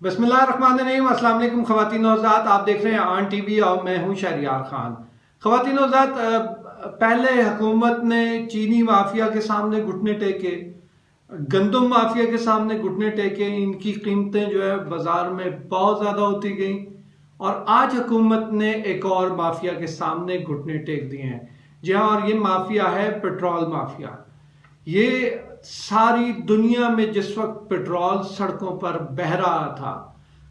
बिस्मिल्लाहिर्रहमानिर्रहीम। अस्सलाम वालेकुम ख़वातीन और हज़रात, आप देख रहे हैं आन टीवी और मैं हूं शहरियार खान। ख़वातीन और हज़रात, पहले हुकूमत ने चीनी माफिया के सामने घुटने टेके, गंदम माफिया के सामने घुटने टेके, इनकी कीमतें जो है बाजार में बहुत ज़्यादा होती गई और आज हुकूमत ने एक और माफिया के सामने घुटने टेक दिए हैं। जी हाँ, और ये माफिया है पेट्रोल माफिया। ये सारी दुनिया में जिस वक्त पेट्रोल सड़कों पर बह रहा था,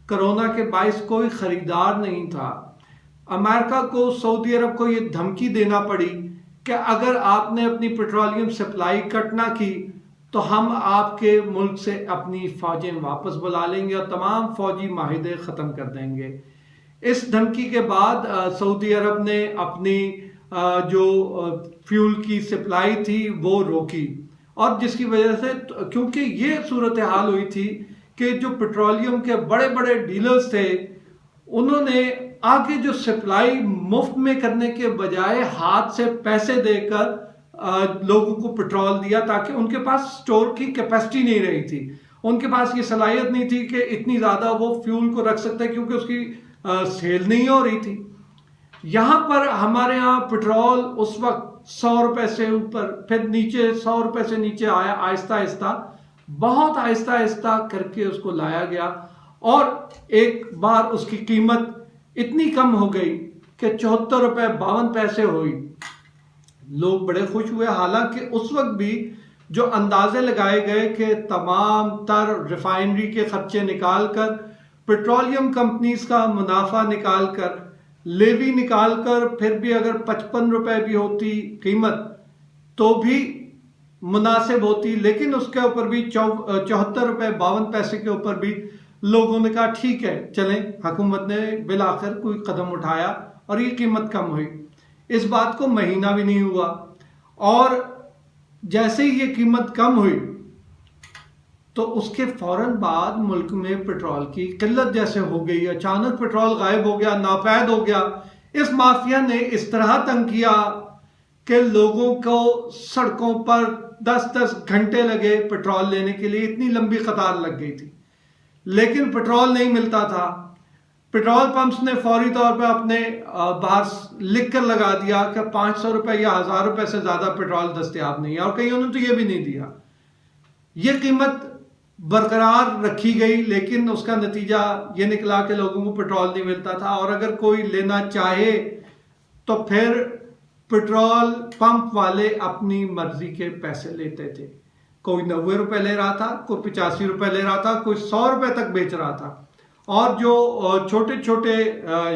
कोरोना के बायस कोई खरीदार नहीं था, अमेरिका को, सऊदी अरब को ये धमकी देना पड़ी कि अगर आपने अपनी पेट्रोलियम सप्लाई कट ना की तो हम आपके मुल्क से अपनी फौजें वापस बुला लेंगे और तमाम फौजी माहिदे ख़त्म कर देंगे। इस धमकी के बाद सऊदी अरब ने अपनी जो फ्यूल की सप्लाई थी वो रोकी और जिसकी वजह से, क्योंकि ये सूरत हाल हुई थी कि जो पेट्रोलियम के बड़े बड़े डीलर्स थे उन्होंने आगे जो सप्लाई मुफ्त में करने के बजाय हाथ से पैसे देकर लोगों को पेट्रोल दिया ताकि उनके पास स्टोर की कैपेसिटी नहीं रही थी, उनके पास ये सलाहियत नहीं थी कि इतनी ज़्यादा वो फ्यूल को रख सकते क्योंकि उसकी सेल नहीं हो रही थी। यहाँ पर हमारे यहाँ पेट्रोल उस वक्त 100 रुपए से ऊपर, फिर नीचे 100 रुपए से नीचे आया, आहिस्ता आहिस्ता, बहुत आहिस्ता आहिस्ता करके उसको लाया गया और एक बार उसकी कीमत इतनी कम हो गई कि 74 रुपए 52 पैसे हुई। लोग बड़े खुश हुए, हालांकि उस वक्त भी जो अंदाजे लगाए गए कि तमाम तर रिफाइनरी के खर्चे निकालकर, पेट्रोलियम कंपनीज का मुनाफा निकालकर, लेवी निकालकर, फिर भी अगर 55 रुपए भी होती कीमत तो भी मुनासिब होती, लेकिन उसके ऊपर भी 74 रुपए 52 पैसे के ऊपर भी लोगों ने कहा ठीक है चलें। हुकूमत ने बिल आखिर कोई कदम उठाया और ये कीमत कम हुई। इस बात को महीना भी नहीं हुआ और जैसे ही ये कीमत कम हुई तो उसके फौरन बाद मुल्क में पेट्रोल की किल्लत जैसे हो गई, अचानक पेट्रोल गायब हो गया, नापैद हो गया। इस माफिया ने इस तरह तंग किया कि लोगों को सड़कों पर 10-10 घंटे लगे पेट्रोल लेने के लिए, इतनी लंबी कतार लग गई थी, लेकिन पेट्रोल नहीं मिलता था। पेट्रोल पंप्स ने फौरी तौर पर अपने बाहर लिख कर लगा दिया कि 500 रुपए या 1000 रुपए से ज्यादा पेट्रोल दस्तयाब नहीं है और कईयों ने तो ये भी नहीं दिया। ये कीमत बरकरार रखी गई, लेकिन उसका नतीजा ये निकला कि लोगों को पेट्रोल नहीं मिलता था और अगर कोई लेना चाहे तो फिर पेट्रोल पंप वाले अपनी मर्जी के पैसे लेते थे। कोई 90 रुपए ले रहा था, कोई 85 रुपए ले रहा था, कोई 100 रुपए तक बेच रहा था। और जो छोटे छोटे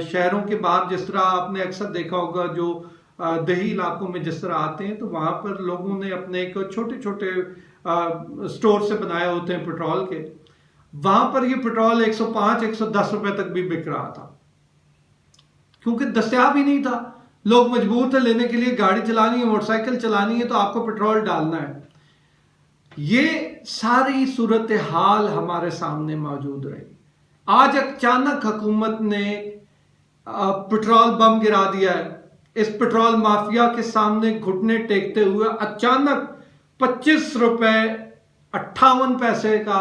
शहरों के बाहर, जिस तरह आपने अक्सर देखा होगा, जो देही इलाकों में जिस तरह आते हैं तो वहां पर लोगों ने अपने एक छोटे छोटे स्टोर से बनाए होते हैं पेट्रोल के, वहां पर ये पेट्रोल 105-110 रुपए तक भी बिक रहा था क्योंकि दस्तयाब ही नहीं था। लोग मजबूर थे लेने के लिए, गाड़ी चलानी है, मोटरसाइकिल चलानी है तो आपको पेट्रोल डालना है। ये सारी सूरत हाल हमारे सामने मौजूद रही। आज अचानक हुकूमत ने पेट्रोल बम गिरा दिया है। इस पेट्रोल माफिया के सामने घुटने टेकते हुए अचानक 25 रुपए 58 पैसे का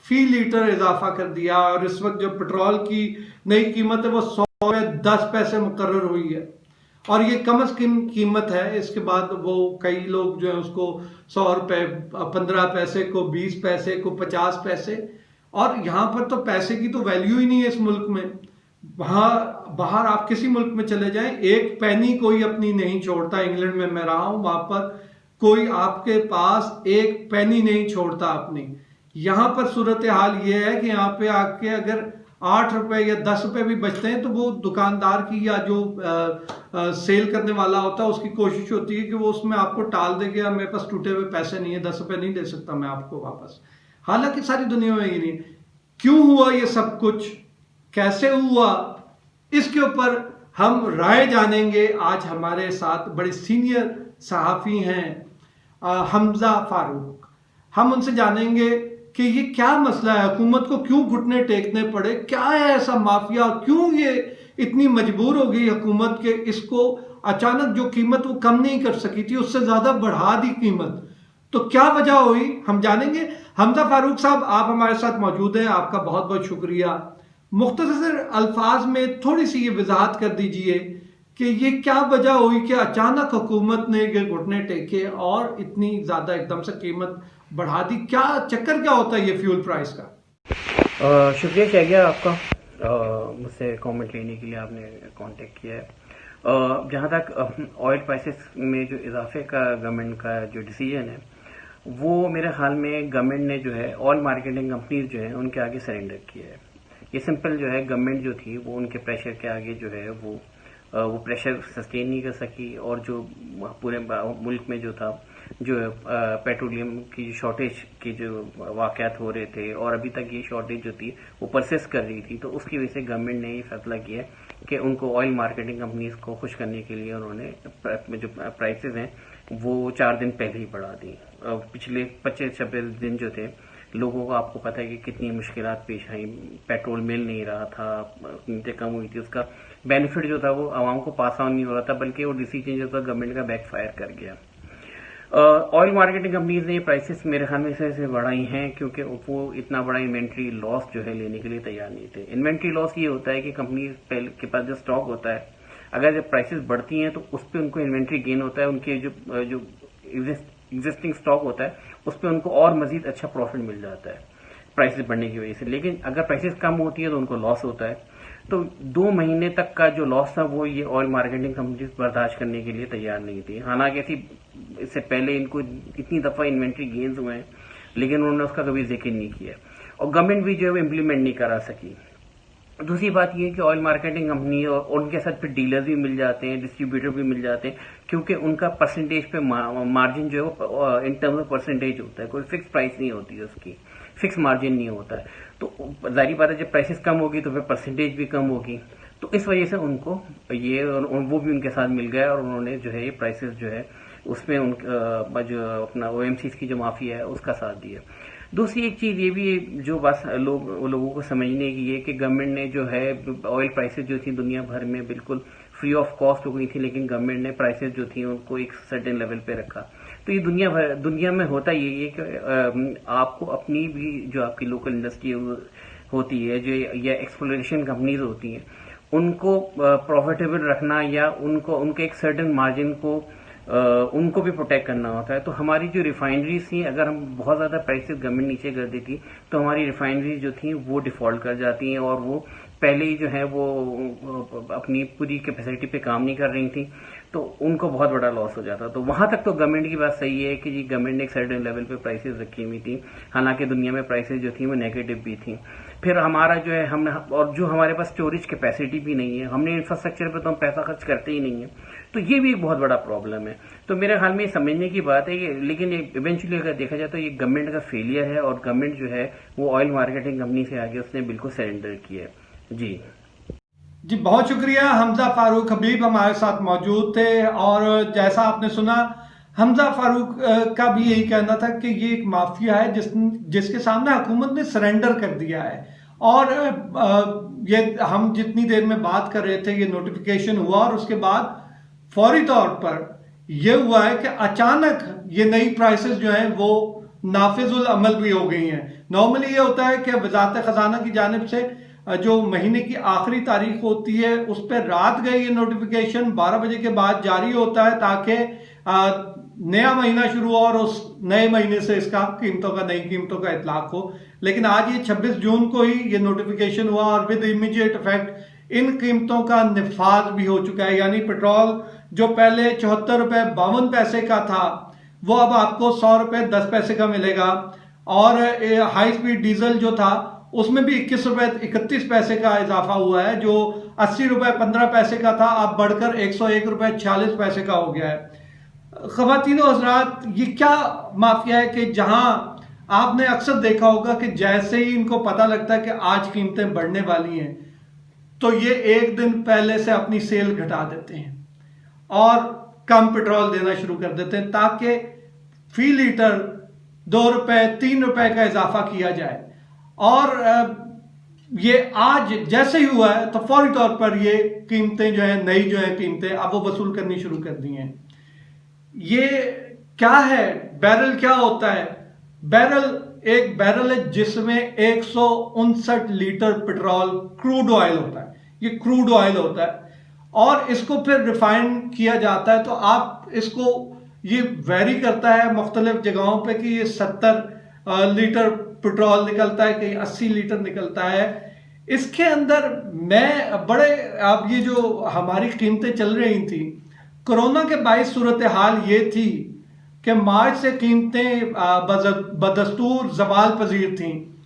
फी लीटर इजाफा कर दिया और इस वक्त जो पेट्रोल की नई कीमत है वो 100 पैसे मुकर्रर हुई है और ये कम से कम कीमत है। इसके बाद वो कई लोग जो है उसको 100 रुपए 15 पैसे को, 20 पैसे को, 50 पैसे, और यहाँ पर तो पैसे की तो वैल्यू ही नहीं है इस मुल्क में। वहाँ बाहर आप किसी मुल्क में चले जाएं, एक पैनी कोई अपनी नहीं छोड़ता। इंग्लैंड में मैं रहा हूँ, वहां पर कोई आपके पास एक पैनी नहीं छोड़ता अपनी। यहाँ पर सूरत हाल ये है कि यहाँ पे आके अगर 8 रुपए या 10 रुपए भी बचते हैं तो वो दुकानदार की या जो सेल करने वाला होता है उसकी कोशिश होती है कि वो उसमें आपको टाल दे कि मेरे पास टूटे हुए पैसे नहीं है, 10 रुपए नहीं दे सकता मैं आपको वापस। हालांकि सारी दुनिया में ये नहीं। क्यों हुआ ये सब कुछ, कैसे हुआ, इसके ऊपर हम राय जानेंगे। आज हमारे साथ बड़े सीनियर सहाफ़ी हैं हमजा फारूक। हम उनसे जानेंगे कि ये क्या मसला है, हुकूमत को क्यों घुटने टेकने पड़े, क्या है ऐसा माफिया, क्यों ये इतनी मजबूर हो गई हुकूमत के इसको अचानक जो कीमत वो कम नहीं कर सकी थी उससे ज्यादा बढ़ा दी कीमत। तो क्या वजह हुई हम जानेंगे। हमजा फारूक साहब, आप हमारे साथ मौजूद हैं, आपका बहुत बहुत शुक्रिया। मुख्तसर अल्फाज में थोड़ी सी ये वजाहत कर दीजिए कि ये क्या वजह हुई कि अचानक हुकूमत ने ये घुटने टेके और इतनी ज़्यादा एकदम से कीमत बढ़ा दी। क्या चक्कर क्या होता है ये फ्यूल प्राइस का? शुक्रिया शैगिया आपका, मुझसे कमेंट लेने के लिए आपने कांटेक्ट किया है। जहाँ तक ऑयल प्राइसेस में जो इजाफे का गवर्नमेंट का जो डिसीजन है, वो मेरे ख्याल में गवर्नमेंट ने जो है ऑयल मार्केटिंग कंपनीज जो है उनके आगे सरेंडर किया है। ये सिंपल जो है गवर्नमेंट जो थी वो उनके प्रेशर के आगे जो है वो प्रेशर सस्टेन नहीं कर सकी, और जो पूरे मुल्क में जो था जो पेट्रोलियम की शॉर्टेज की जो वाकयात हो रहे थे और अभी तक ये शॉर्टेज जो थी वो परसिस्ट कर रही थी, तो उसकी वजह से गवर्नमेंट ने ये फैसला किया कि उनको ऑयल मार्केटिंग कंपनीज को खुश करने के लिए उन्होंने जो प्राइसेस हैं वो 4 दिन पहले ही बढ़ा दी। पिछले 25-26 दिन जो थे, लोगों को आपको पता है कि कितनी मुश्किलात पेश आई, पेट्रोल मिल नहीं रहा था, कीमतें कम हुई थी, उसका बेनिफिट जो था वो आवाम को पास ऑन नहीं हो रहा था, बल्कि वो डिसीजन जो था गवर्नमेंट का बैकफायर कर गया। ऑयल मार्केटिंग कंपनीज ने प्राइसेस मेरे ख्याल में से बढ़ाई हैं क्योंकि वो इतना बड़ा इन्वेंट्री लॉस जो है लेने के लिए तैयार नहीं थे। इन्वेंट्री लॉस ये होता है कि कंपनी के पास जो स्टॉक होता है, अगर जब प्राइसेस बढ़ती हैं तो उस पर उनको इन्वेंट्री गेन होता है, उनके जो एग्जिस्टिंग स्टॉक होता है उस पर उनको और मजीद अच्छा प्रॉफिट मिल जाता है प्राइसेस बढ़ने की वजह से। लेकिन अगर प्राइसेस कम होती है तो उनको लॉस होता है। तो 2 महीने तक का जो लॉस था वो ये ऑयल मार्केटिंग कंपनीज बर्दाश्त करने के लिए तैयार नहीं थी। हालांकि इससे पहले इनको इतनी दफा इन्वेंट्री गेन्स हुए हैं, लेकिन उन्होंने उसका कभी जिक्र नहीं किया और गवर्नमेंट भी जो है वो इम्प्लीमेंट नहीं करा सकी। दूसरी बात यह कि ऑयल मार्केटिंग कंपनी और उनके साथ फिर डीलर्स भी मिल जाते हैं, डिस्ट्रीब्यूटर भी मिल जाते हैं, क्योंकि उनका परसेंटेज पे मार्जिन जो है वो इन टर्म्स ऑफ परसेंटेज होता है, कोई फिक्स प्राइस नहीं होती है, उसकी फिक्स मार्जिन नहीं होता है। तो जाहिर बात है जब प्राइसेस कम होगी तो फिर परसेंटेज भी कम होगी, तो इस वजह से उनको ये वो भी उनके साथ मिल गया और उन्होंने जो है ये प्राइसेस जो है उसमें जो अपना ओएमसीज की जो माफिया है उसका साथ दिया। दूसरी एक चीज ये भी जो बस लोगों को समझने की है कि गवर्नमेंट ने जो है ऑयल प्राइसेस जो थी दुनिया भर में बिल्कुल फ्री ऑफ कॉस्ट हो गई थी, लेकिन गवर्नमेंट ने प्राइसेस जो थी उनको एक सर्टेन लेवल पे रखा। तो ये दुनिया में होता ये है कि आपको अपनी भी जो आपकी लोकल इंडस्ट्री होती है जो या एक्सप्लोरेशन कंपनीज होती हैं उनको प्रॉफिटेबल रखना या उनके एक सर्टेन मार्जिन को उनको भी प्रोटेक्ट करना होता है। तो हमारी जो रिफाइनरीज थी, अगर हम बहुत ज्यादा प्राइसेस गवर्नमेंट नीचे कर देती तो हमारी रिफाइनरीज जो थी वो डिफॉल्ट कर जाती हैं और वो पहले ही जो है वो अपनी पूरी कैपेसिटी पे काम नहीं कर रही थी, तो उनको बहुत बड़ा लॉस हो जाता। तो वहां तक तो गवर्नमेंट की बात सही है कि जी गवर्नमेंट ने एक सर्टेन लेवल पे प्राइसेस रखी हुई थी, हालांकि दुनिया में प्राइसेस जो थी वो नेगेटिव भी थी। फिर हमारा जो है हमने और जो हमारे पास स्टोरेज कैपेसिटी भी नहीं है, हमने इंफ्रास्ट्रक्चर पे तो हम पैसा खर्च करते ही नहीं है, तो ये भी एक बहुत बड़ा प्रॉब्लम है। तो मेरे ख्याल में ये समझने की बात है कि लेकिन इवेंचुअली अगर देखा जाए तो ये गवर्नमेंट का फेलियर है और गवर्नमेंट जो है वो ऑयल मार्केटिंग कंपनी से आगे उसने बिल्कुल सरेंडर किया है। जी बहुत शुक्रिया। हमजा फारूक हबीब हमारे साथ मौजूद थे और जैसा आपने सुना हमजा फारूक का भी यही कहना था कि ये एक माफिया है जिसके सामने हुकूमत ने सरेंडर कर दिया है। और ये हम जितनी देर में बात कर रहे थे ये नोटिफिकेशन हुआ और उसके बाद फौरी तौर पर यह हुआ है कि अचानक ये नई प्राइसेस जो हैं वो नाफिजुल अमल भी हो गई हैं। नॉर्मली ये होता है कि वजारत खजाना की जानिब से जो महीने की आखिरी तारीख होती है उस पर रात गए ये नोटिफिकेशन 12 बजे के बाद जारी होता है ताकि नया महीना शुरू हो और उस नए महीने से इसका नई कीमतों का इतलाक हो। लेकिन आज ये 26 जून को ही ये नोटिफिकेशन हुआ और विद इमीडिएट इफेक्ट इन कीमतों का निफाज भी हो चुका है। यानी पेट्रोल जो पहले 74 रुपए 52 पैसे का था वो अब आपको 100 रुपए 10 पैसे का मिलेगा और हाई स्पीड डीजल जो था उसमें भी 21 रुपए 31 पैसे का इजाफा हुआ है, जो 80 रुपए 15 पैसे का था अब बढ़कर 101 रुपए 46 पैसे का हो गया है। ख़वातीनो हज़रात, ये क्या माफिया है कि जहां आपने अक्सर देखा होगा कि जैसे ही इनको पता लगता है कि आज कीमतें बढ़ने वाली हैं तो ये एक दिन पहले से अपनी सेल घटा देते हैं और कम पेट्रोल देना शुरू कर देते हैं ताकि फी लीटर 2 रुपए 3 रुपए का इजाफा किया जाए। और ये आज जैसे ही हुआ है तो फौरी तौर पर ये कीमतें जो है नई जो है कीमतें अब वो वसूल करनी शुरू कर दी हैं। ये क्या है बैरल, क्या होता है बैरल? एक बैरल है जिसमें 159 लीटर पेट्रोल क्रूड ऑयल होता है। ये क्रूड ऑयल होता है और इसको फिर रिफाइन किया जाता है। तो आप इसको, ये वेरी करता है मुख्तलिफ जगहों पे कि ये 70 लीटर पेट्रोल निकलता है, कहीं 80 लीटर निकलता है। इसके अंदर मैं बड़े, अब ये जो हमारी कीमतें चल रही थी कोरोना के बाईस, सूरत हाल ये थी कि मार्च से कीमतें बदस्तूर जवाल पजीर थी।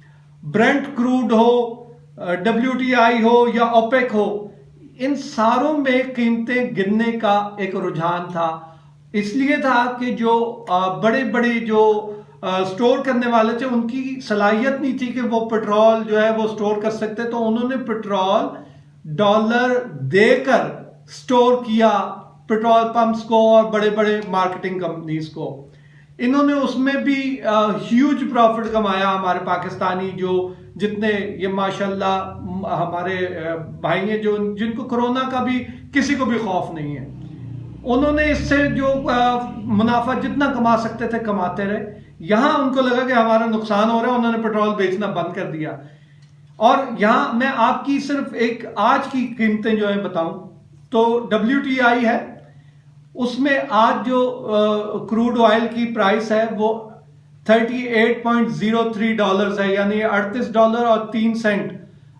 ब्रेंट क्रूड हो, WTI हो या ओपेक हो, इन सारों में कीमतें गिरने का एक रुझान था। इसलिए था कि जो बड़े बड़े जो स्टोर करने वाले थे उनकी सलाहियत नहीं थी कि वो पेट्रोल जो है वो स्टोर कर सकते, तो उन्होंने पेट्रोल डॉलर देकर स्टोर किया पेट्रोल पंप्स को और बड़े बड़े मार्केटिंग कंपनीज को। इन्होंने उसमें भी ह्यूज प्रॉफिट कमाया। हमारे पाकिस्तानी जो जितने ये माशाल्लाह हमारे भाई हैं जो जिनको कोरोना का भी किसी को भी खौफ नहीं है, उन्होंने इससे जो मुनाफा जितना कमा सकते थे कमाते रहे। यहां उनको लगा कि हमारा नुकसान हो रहा है, उन्होंने पेट्रोल बेचना बंद कर दिया। और यहां मैं आपकी सिर्फ एक आज की कीमतें जो है बताऊं तो WTI है, उसमें आज जो क्रूड ऑयल की प्राइस है वो $38.03 है, यानी $38.03।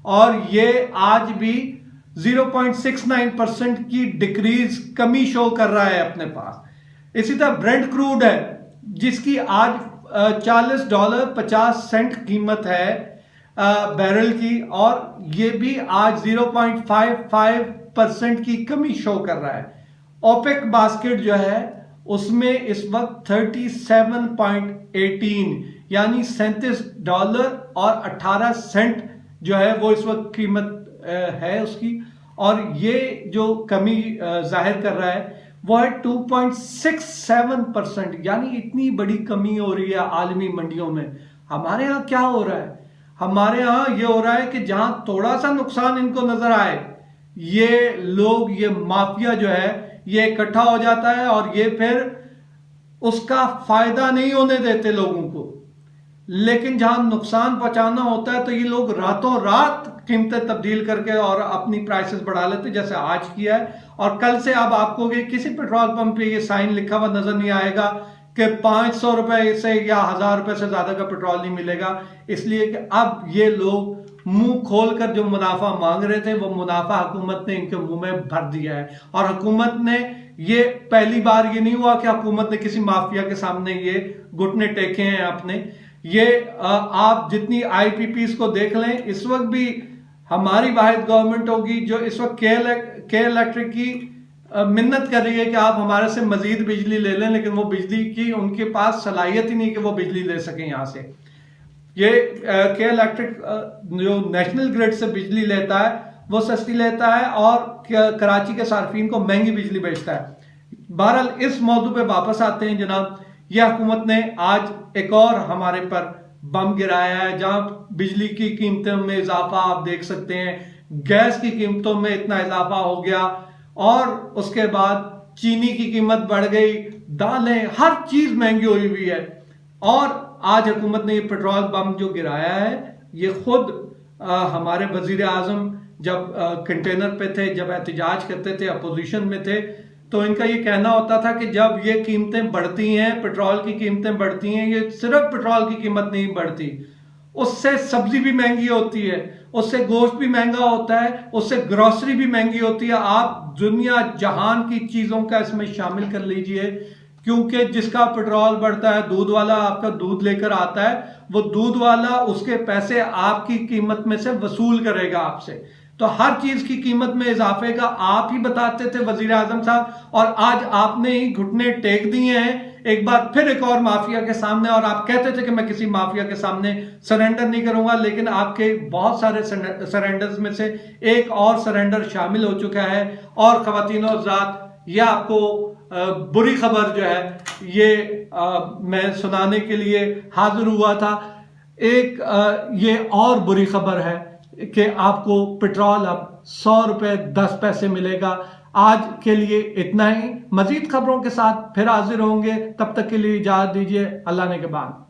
और ये आज भी 0.69% की डिक्रीज, कमी शो कर रहा है अपने पास। इसी तरह ब्रेंट क्रूड है जिसकी आज $40.50 कीमत है बैरल की, और ये भी आज 0.55% की कमी शो कर रहा है। ओपेक बास्केट जो है उसमें इस वक्त 37.18 यानी $37.18 जो है वो इस वक्त कीमत है उसकी। और ये जो कमी जाहिर कर रहा है वो है 2.67%, यानी इतनी बड़ी कमी हो रही है आलमी मंडियों में। हमारे यहाँ क्या हो रहा है? हमारे यहाँ ये हो रहा है कि जहां थोड़ा सा नुकसान इनको नजर आए, ये लोग, ये माफिया जो है ये इकट्ठा हो जाता है और ये फिर उसका फायदा नहीं होने देते लोगों को। लेकिन जहां नुकसान पहुंचाना होता है तो ये लोग रातों रात कीमतें तब्दील करके और अपनी प्राइसेस बढ़ा लेते, जैसे आज किया है। और कल से अब आपको किसी पेट्रोल पंप पे ये साइन लिखा हुआ नजर नहीं आएगा कि 500 रुपए से या 1000 रुपए से ज्यादा का पेट्रोल नहीं मिलेगा, इसलिए कि अब ये लोग मुंह खोलकर जो मुनाफा मांग रहे थे वो मुनाफा हुकूमत ने इनके मुंह में भर दिया है। और हुकूमत ने, ये पहली बार ये नहीं हुआ कि हुकूमत ने किसी माफिया के सामने ये घुटने टेके हैं अपने। ये आप जितनी IPPs को देख लें, इस वक्त भी हमारी वाहिद गवर्नमेंट होगी जो इस वक्त के इलेक्ट्रिक की मिन्नत कर रही है कि आप हमारे से मजीद बिजली ले लें, लेकिन वो बिजली की उनके पास सलाहियत ही नहीं कि वो बिजली ले सकें यहाँ से। ये के इलेक्ट्रिक जो नेशनल ग्रिड से बिजली लेता है वो सस्ती लेता है और कराची के सार्फिन को महंगी बिजली बेचता है। बहरहाल इस मौजू पे वापस आते हैं जनाब। यह हुकूमत ने आज एक और हमारे पर बम गिराया है, जहां बिजली की कीमतों में इजाफा आप देख सकते हैं, गैस की कीमतों में इतना इजाफा हो गया और उसके बाद चीनी की कीमत बढ़ गई, दालें, हर चीज महंगी हुई हुई है। और आज हुकूमत ने ये पेट्रोल बम जो गिराया है, ये खुद हमारे वजीर आजम जब कंटेनर पे थे, जब एहतजाज करते थे, अपोजिशन में थे, तो इनका ये कहना होता था कि जब ये कीमतें बढ़ती हैं, पेट्रोल की कीमतें बढ़ती हैं, ये सिर्फ पेट्रोल की कीमत नहीं बढ़ती, उससे सब्जी भी महंगी होती है, उससे गोश्त भी महंगा होता है, उससे ग्रोसरी भी महंगी होती है। आप दुनिया जहान की चीजों का इसमें शामिल कर लीजिए, क्योंकि जिसका पेट्रोल बढ़ता है, दूध वाला आपका दूध लेकर आता है, वो दूध वाला उसके पैसे आपकी कीमत में से वसूल करेगा आपसे। तो हर चीज की कीमत में इजाफे का आप ही बताते थे वजीर आजम साहब, और आज आपने ही घुटने टेक दिए हैं एक बार फिर एक और माफिया के सामने। और आप कहते थे कि मैं किसी माफिया के सामने सरेंडर नहीं करूंगा, लेकिन आपके बहुत सारे सरेंडर्स में से एक और सरेंडर शामिल हो चुका है। और ख्वातीन और हज़रात, यह आपको बुरी खबर जो है ये मैं सुनाने के लिए हाजिर हुआ था। एक ये और बुरी खबर है कि आपको पेट्रोल अब 100 रुपए 10 पैसे मिलेगा। आज के लिए इतना ही। मजीद खबरों के साथ फिर हाजिर होंगे, तब तक के लिए इजाजत दीजिए। अल्लाह ने के बाद।